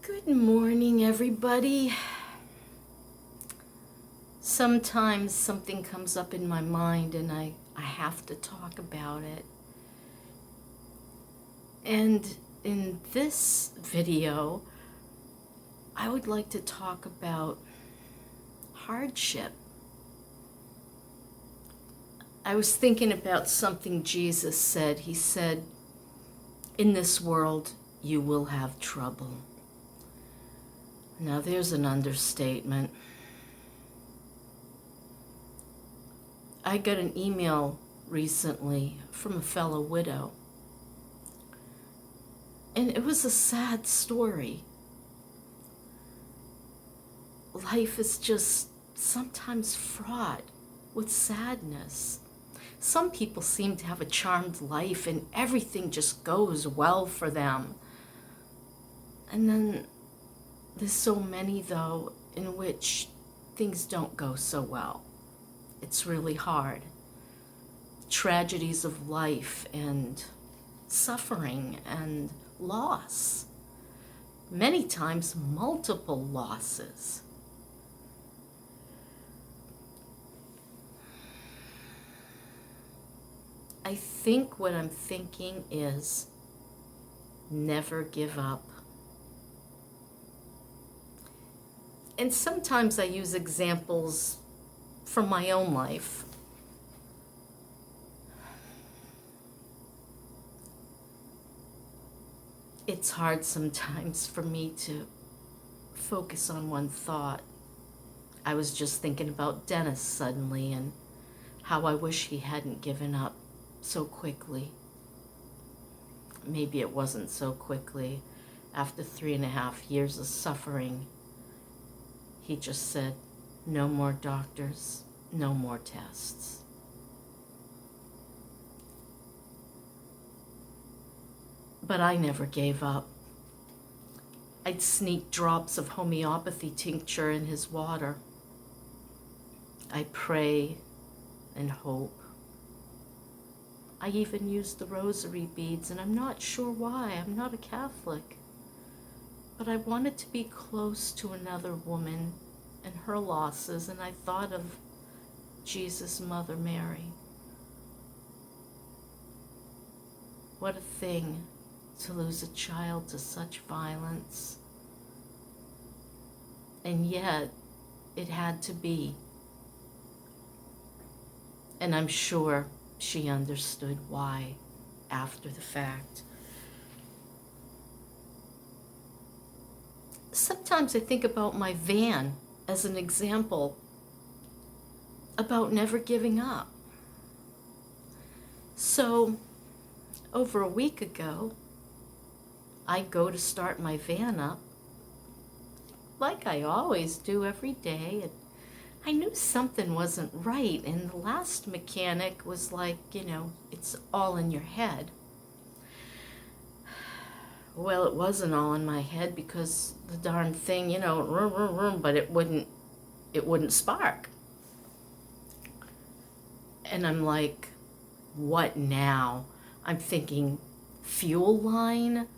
Good morning, everybody. Sometimes something comes up in my mind and I have to talk about it. And in this video, I would like to talk about hardship. I was thinking about something Jesus said. He said, "In this world, you will have trouble." Now there's an understatement. I got an email recently from a fellow widow, and it was a sad story. Life is just sometimes fraught with sadness. Some people seem to have a charmed life and everything just goes well for them. And then there's so many, though, in which things don't go so well. It's really hard. Tragedies of life and suffering and loss. Many times, multiple losses. I think what I'm thinking is never give up. And sometimes I use examples from my own life. It's hard sometimes for me to focus on one thought. I was just thinking about Dennis suddenly and how I wish he hadn't given up so quickly. Maybe it wasn't so quickly. After 3.5 years of suffering, he just said, "No more doctors, no more tests." But I never gave up. I'd sneak drops of homeopathy tincture in his water. I pray and hope. I even used the rosary beads, and I'm not sure why. I'm not a Catholic. But I wanted to be close to another woman and her losses, and I thought of Jesus' Mother Mary. What a thing to lose a child to such violence. And yet, it had to be. And I'm sure she understood why after the fact. Sometimes I think about my van as an example about never giving up. So, over a week ago, I go to start my van up, like I always do every day, and I knew something wasn't right, and the last mechanic was like, it's all in your head. Well, it wasn't all in my head because the darn thing, but it wouldn't spark. And I'm like, what now? I'm thinking fuel line.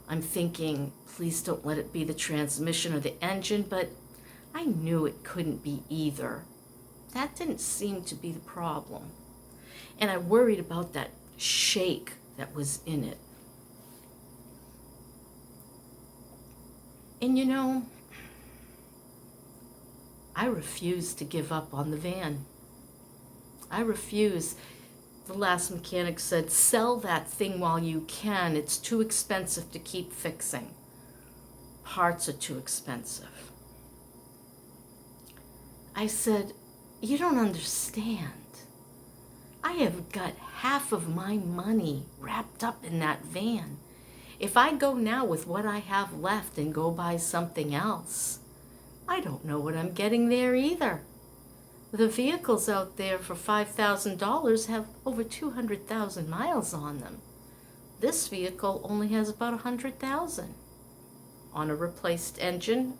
I'm thinking, please don't let it be the transmission or the engine, but I knew it couldn't be either. That didn't seem to be the problem. And I worried about that shake that was in it. And I refuse to give up on the van. I refuse. The last mechanic said, "Sell that thing while you can. It's too expensive to keep fixing. Parts are too expensive." I said, "You don't understand. I have got half of my money wrapped up in that van. If I go now with what I have left and go buy something else, I don't know what I'm getting there either. The vehicles out there for $5,000 have over 200,000 miles on them. This vehicle only has about 100,000 on a replaced engine,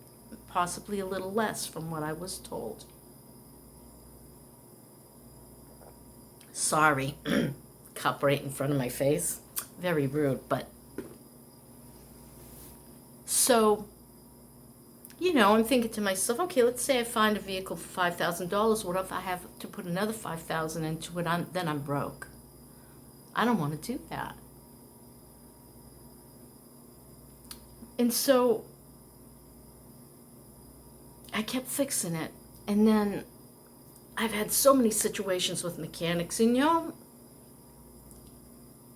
possibly a little less from what I was told." Sorry, cup right in front of my face. Very rude, but So I'm thinking to myself, okay, let's say I find a vehicle for $5,000. What if I have to put another $5,000 into it? Then I'm broke. I don't want to do that. And so I kept fixing it. And then I've had so many situations with mechanics, and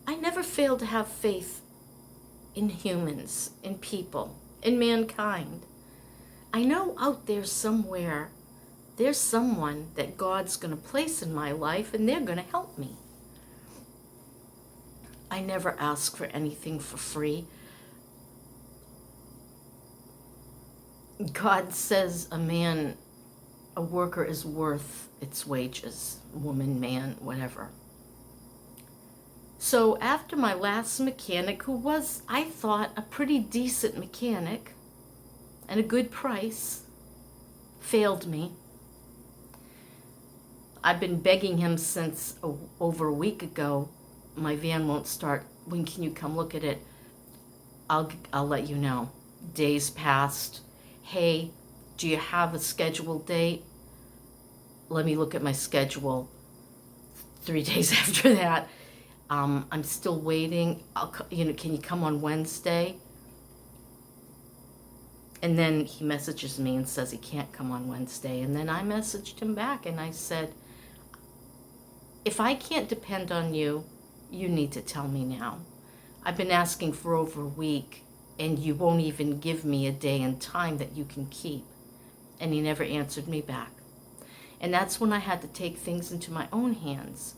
I never fail to have faith in humans, in people, in mankind. I know out there somewhere, there's someone that God's going to place in my life, and they're going to help me. I never ask for anything for free. God says a worker is worth its wages, woman, man, whatever. So after my last mechanic, who was, I thought, a pretty decent mechanic and a good price, failed me. I've been begging him since over a week ago. My van won't start. When can you come look at it? I'll let you know. Days passed. Hey, do you have a scheduled date? Let me look at my schedule. 3 days after that, I'm still waiting. Can you come on Wednesday? And then he messages me and says he can't come on Wednesday. And then I messaged him back and I said, if I can't depend on you, you need to tell me now. I've been asking for over a week, and you won't even give me a day and time that you can keep. And he never answered me back. And that's when I had to take things into my own hands.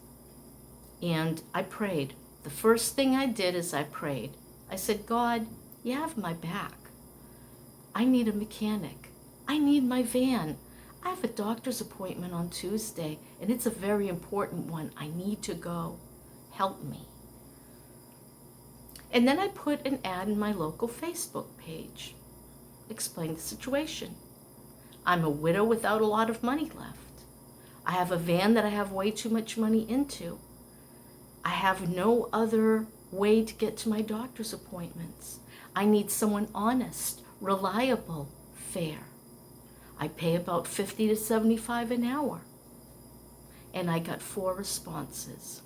And I prayed. The first thing I did is I prayed. I said, God, you have my back. I need a mechanic. I need my van. I have a doctor's appointment on Tuesday, and it's a very important one. I need to go. Help me. And then I put an ad in my local Facebook page. Explain the situation. I'm a widow without a lot of money left. I have a van that I have way too much money into. I have no other way to get to my doctor's appointments. I need someone honest, reliable, fair. I pay about $50 to $75 an hour. And I got 4 responses.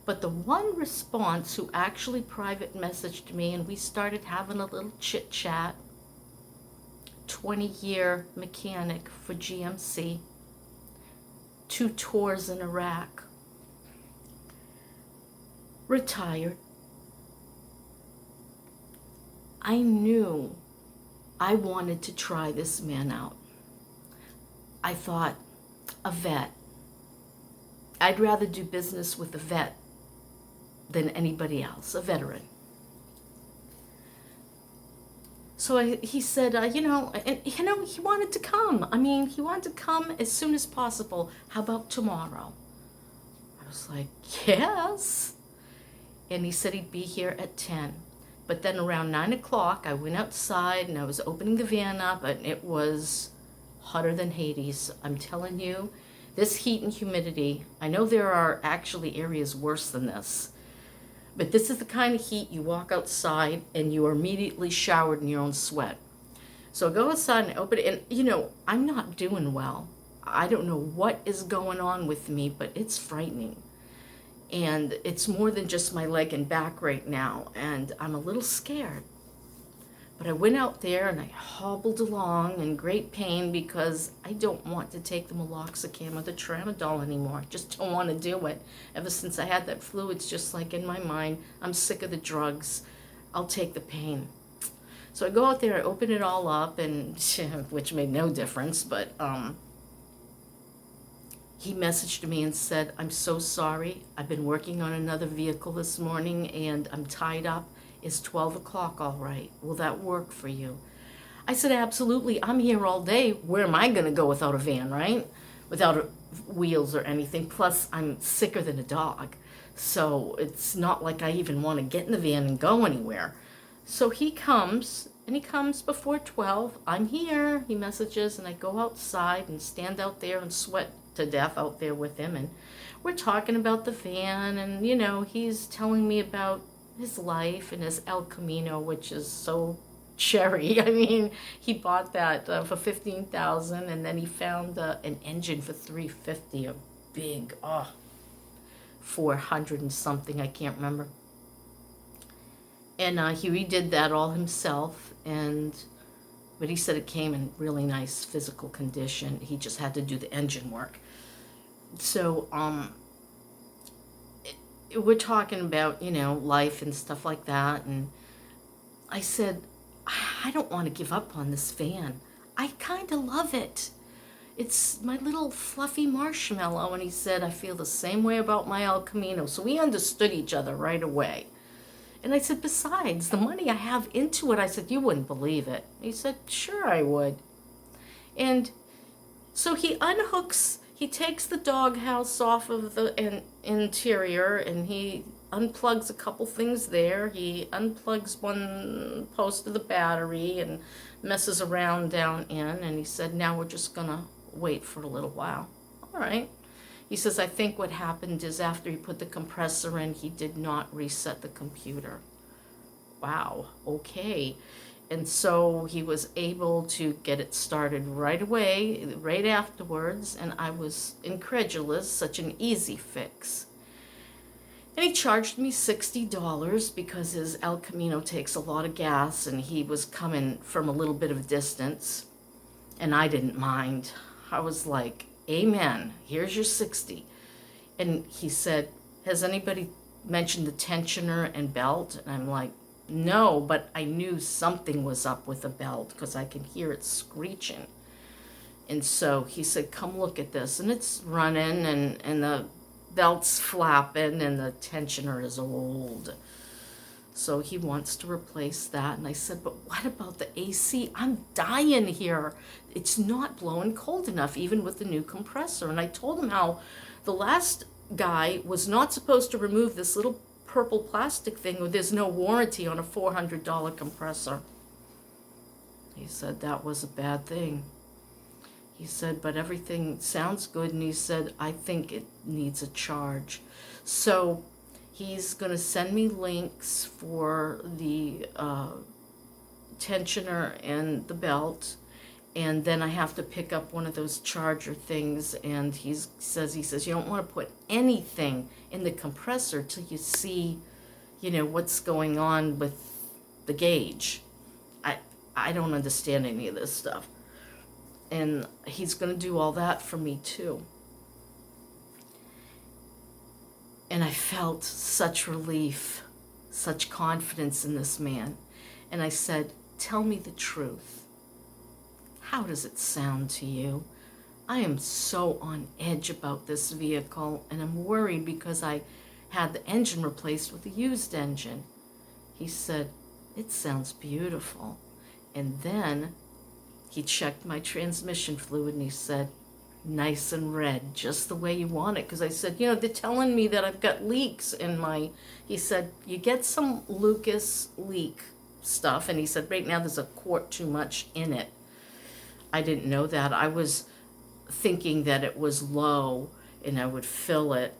But the one response who actually private messaged me, and we started having a little chit chat, 20-year mechanic for GMC, 2 tours in Iraq, retired. I knew I wanted to try this man out. I thought, a vet. I'd rather do business with a vet than anybody else, a veteran. So he said, he wanted to come. He wanted to come as soon as possible. How about tomorrow? I was like, yes. And he said he'd be here at 10. But then around 9 o'clock, I went outside and I was opening the van up, and it was hotter than Hades. I'm telling you, this heat and humidity, I know there are actually areas worse than this, but this is the kind of heat you walk outside and you are immediately showered in your own sweat. So I go outside and I open it, and I'm not doing well. I don't know what is going on with me, but it's frightening. And it's more than just my leg and back right now, and I'm a little scared. But I went out there and I hobbled along in great pain because I don't want to take the meloxicam or the tramadol anymore. I just don't want to do it. Ever since I had that flu, it's just like in my mind, I'm sick of the drugs. I'll take the pain. So I go out there, I open it all up, and which made no difference, but he messaged me and said, I'm so sorry. I've been working on another vehicle this morning and I'm tied up. Is 12 o'clock all right? Will that work for you? I said, absolutely. I'm here all day. Where am I going to go without a van, right? Without wheels or anything. Plus, I'm sicker than a dog. So it's not like I even want to get in the van and go anywhere. So he comes, and he comes before 12. I'm here, he messages, and I go outside and stand out there and sweat to death out there with him. And we're talking about the van, and, he's telling me about his life and his El Camino, which is so cherry. I mean, he bought that for 15,000, and then he found an engine for 350, a big 400 and something, I can't remember. And he redid that all himself, but he said it came in really nice physical condition. He just had to do the engine work. So we're talking about, life and stuff like that, and I said, I don't want to give up on this van. I kind of love it. It's my little fluffy marshmallow. And he said, I feel the same way about my El Camino. So we understood each other right away. And I said, besides, the money I have into it, I said, you wouldn't believe it. He said, sure I would. And so he takes the doghouse off of the interior, and he unplugs a couple things there. He unplugs one post of the battery and messes around down in, and he said, now we're just gonna wait for a little while. All right. He says, I think what happened is after he put the compressor in, he did not reset the computer. Wow, okay. And so he was able to get it started right away, right afterwards, and I was incredulous, such an easy fix. And he charged me $60 because his El Camino takes a lot of gas, and he was coming from a little bit of a distance, and I didn't mind. I was like, amen, here's your 60. And he said, has anybody mentioned the tensioner and belt? And I'm like, no, but I knew something was up with the belt because I can hear it screeching. And so he said, come look at this. And it's running, and the belt's flapping, and the tensioner is old. So he wants to replace that. And I said, but what about the AC? I'm dying here. It's not blowing cold enough, even with the new compressor. And I told him how the last guy was not supposed to remove this little purple plastic thing, or there's no warranty on a $400 compressor. He said that was a bad thing. He said, but everything sounds good. And he said, I think it needs a charge. So he's going to send me links for the tensioner and the belt. And then I have to pick up one of those charger things. And he says, you don't want to put anything in the compressor till you see, what's going on with the gauge. I don't understand any of this stuff. And he's going to do all that for me too. And I felt such relief, such confidence in this man. And I said, tell me the truth. How does it sound to you? I am so on edge about this vehicle, and I'm worried because I had the engine replaced with a used engine. He said, it sounds beautiful. And then he checked my transmission fluid, and he said, nice and red, just the way you want it. Because I said, they're telling me that I've got leaks in my... He said, you get some Lucas leak stuff. And he said, right now there's a quart too much in it. I didn't know that. I was thinking that it was low and I would fill it.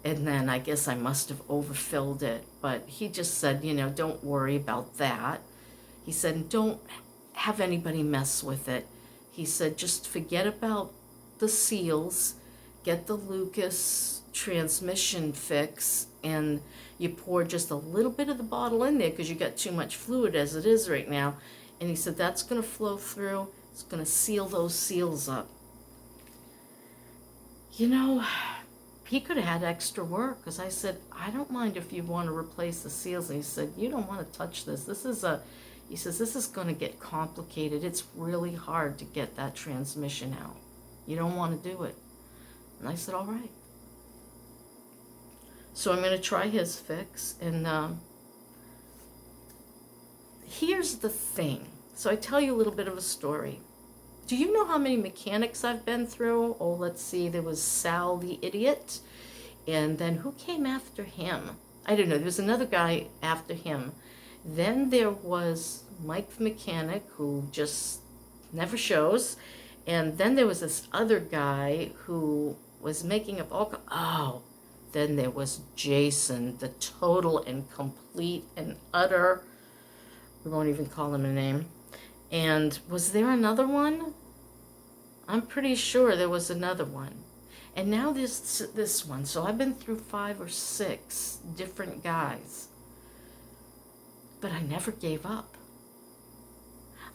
And then I guess I must have overfilled it. But he just said, don't worry about that. He said, don't have anybody mess with it. He said, just forget about the seals, get the Lucas transmission fix, and you pour just a little bit of the bottle in there because you got too much fluid as it is right now. And he said, that's going to flow through. It's going to seal those seals up. He could have had extra work because I said, I don't mind if you want to replace the seals. And he said, you don't want to touch this. He says, this is going to get complicated. It's really hard to get that transmission out. You don't want to do it. And I said, all right. So I'm going to try his fix. And here's the thing. So I tell you a little bit of a story. Do you know how many mechanics I've been through? Oh, let's see. There was Sal the idiot. And then who came after him? I don't know. There was another guy after him. Then there was Mike the mechanic, who just never shows. And then there was this other guy who was making up all... Oh, then there was Jason, the total and complete and utter We won't even call him a name. And was there another one? I'm pretty sure there was another one. And now this one. So I've been through 5 or 6 different guys. But I never gave up.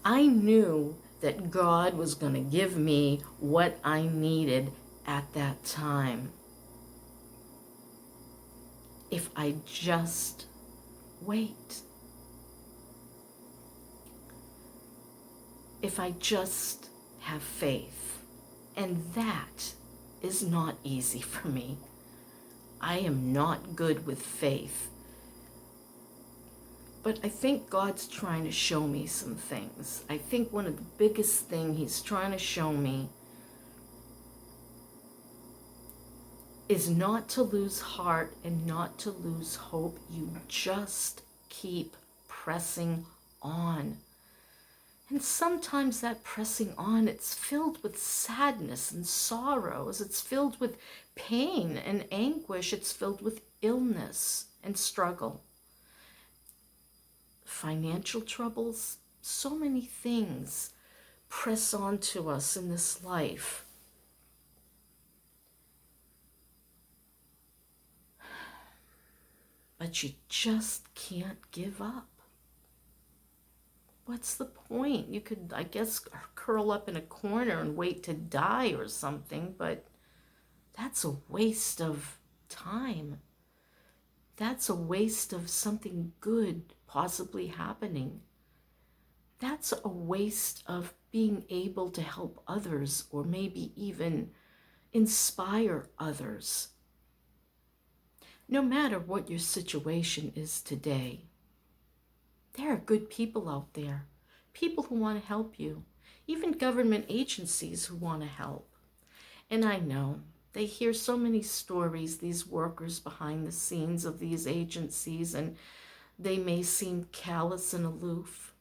I knew that God was going to give me what I needed at that time. If I just wait. If I just have faith. And that is not easy for me. I am not good with faith. But I think God's trying to show me some things. I think one of the biggest things he's trying to show me is not to lose heart and not to lose hope. You just keep pressing on. And sometimes that pressing on, it's filled with sadness and sorrows. It's filled with pain and anguish. It's filled with illness and struggle. Financial troubles, so many things press on to us in this life. But you just can't give up. What's the point? You could, I guess, curl up in a corner and wait to die or something, but that's a waste of time. That's a waste of something good possibly happening. That's a waste of being able to help others or maybe even inspire others. No matter what your situation is today, there are good people out there, people who want to help you, even government agencies who want to help. And I know they hear so many stories, these workers behind the scenes of these agencies, and they may seem callous and aloof.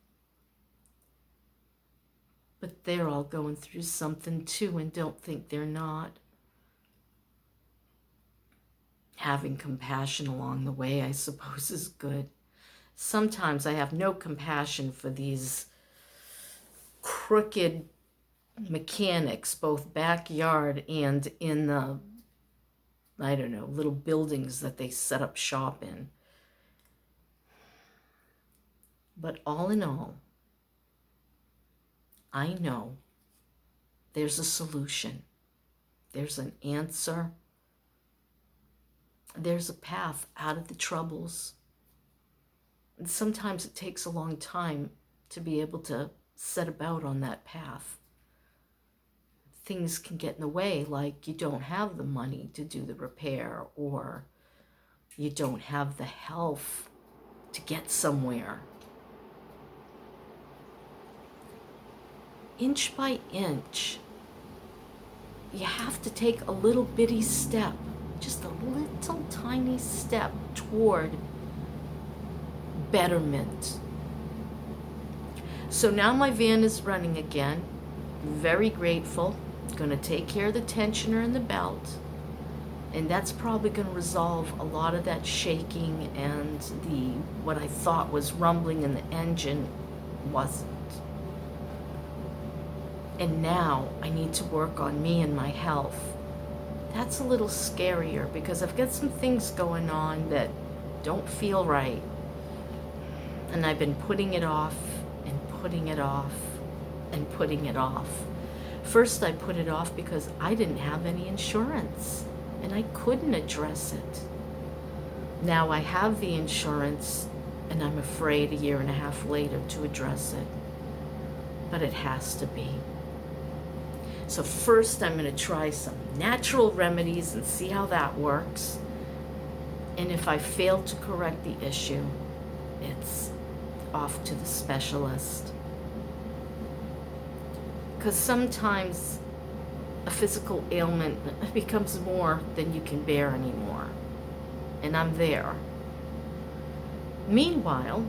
But they're all going through something too, and don't think they're not. Having compassion along the way, I suppose, is good. Sometimes I have no compassion for these crooked mechanics, both backyard and in the, I don't know, little buildings that they set up shop in. But all in all, I know there's a solution. There's an answer. There's a path out of the troubles. And sometimes it takes a long time to be able to set about on that path. Things can get in the way, like you don't have the money to do the repair, or you don't have the health to get somewhere. Inch by inch, you have to take a little bitty step, just a little tiny step toward betterment. So now my van is running again. Very grateful. Going to take care of the tensioner and the belt. And that's probably going to resolve a lot of that shaking, and what I thought was rumbling in the engine wasn't. And now I need to work on me and my health. That's a little scarier because I've got some things going on that don't feel right. And I've been putting it off and putting it off and putting it off. First, I put it off because I didn't have any insurance and I couldn't address it. Now I have the insurance and I'm afraid a year and a half later to address it. But it has to be. So first I'm going to try some natural remedies and see how that works. And if I fail to correct the issue, it's off to the specialist. Because sometimes a physical ailment becomes more than you can bear anymore. And I'm there. Meanwhile,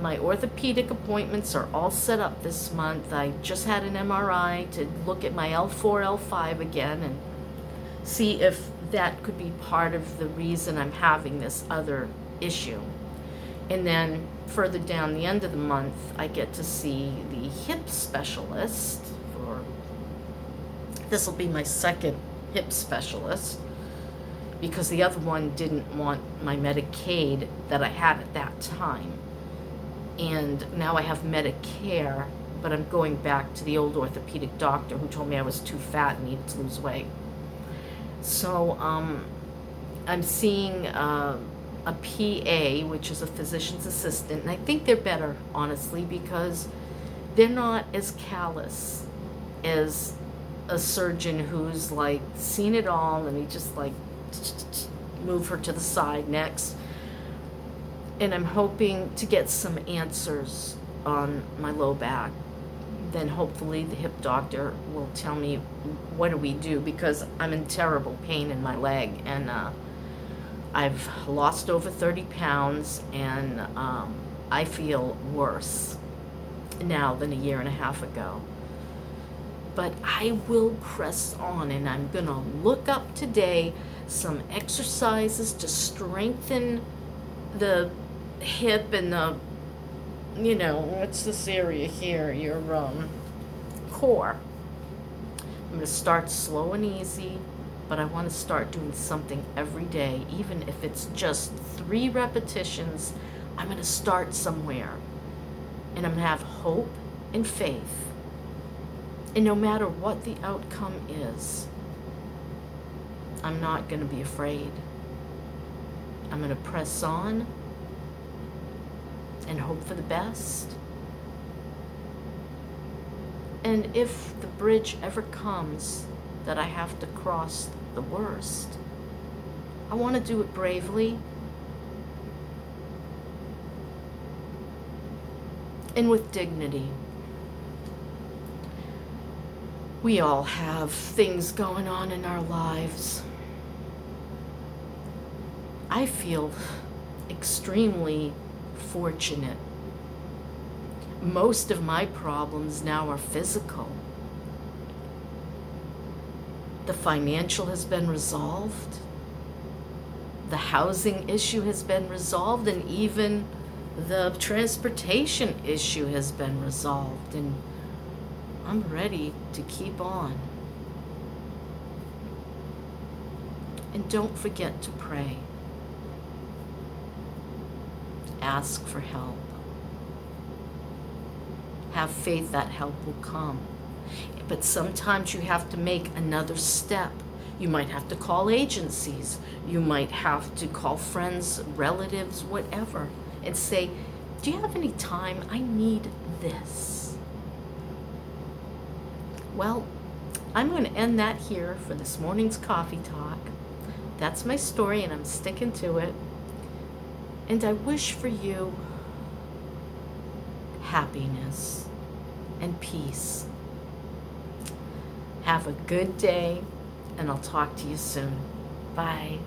my orthopedic appointments are all set up this month. I just had an MRI to look at my L4, L5 again and see if that could be part of the reason I'm having this other issue. And then further down the end of the month, I get to see the hip specialist for, this will be my second hip specialist, because the other one didn't want my Medicaid that I had at that time. And now I have Medicare, but I'm going back to the old orthopedic doctor who told me I was too fat and needed to lose weight. So I'm seeing a PA, which is a physician's assistant, and I think they're better, honestly, because they're not as callous as a surgeon who's like seen it all and he just like move her to the side next. And I'm hoping to get some answers on my low back. Then hopefully the hip doctor will tell me what do we do, because I'm in terrible pain in my leg, and I've lost over 30 pounds, and I feel worse now than a year and a half ago. But I will press on, and I'm gonna look up today some exercises to strengthen the hip and the, you know, what's this area here, your core. I'm gonna start slow and easy, but I want to start doing something every day, even if it's just 3 repetitions. I'm gonna start somewhere, and I'm gonna have hope and faith. And no matter what the outcome is, I'm not gonna be afraid. I'm gonna press on and hope for the best. And if the bridge ever comes that I have to cross the worst, I want to do it bravely and with dignity. We all have things going on in our lives. I feel extremely fortunate. Most of my problems now are physical. The financial has been resolved. The housing issue has been resolved, and even the transportation issue has been resolved. And I'm ready to keep on. And don't forget to pray. Ask for help. Have faith that help will come. But sometimes you have to make another step. You might have to call agencies. You might have to call friends, relatives, whatever, and say, do you have any time? I need this. Well, I'm going to end that here for this morning's coffee talk. That's my story, and I'm sticking to it. And I wish for you happiness and peace. Have a good day, and I'll talk to you soon. Bye.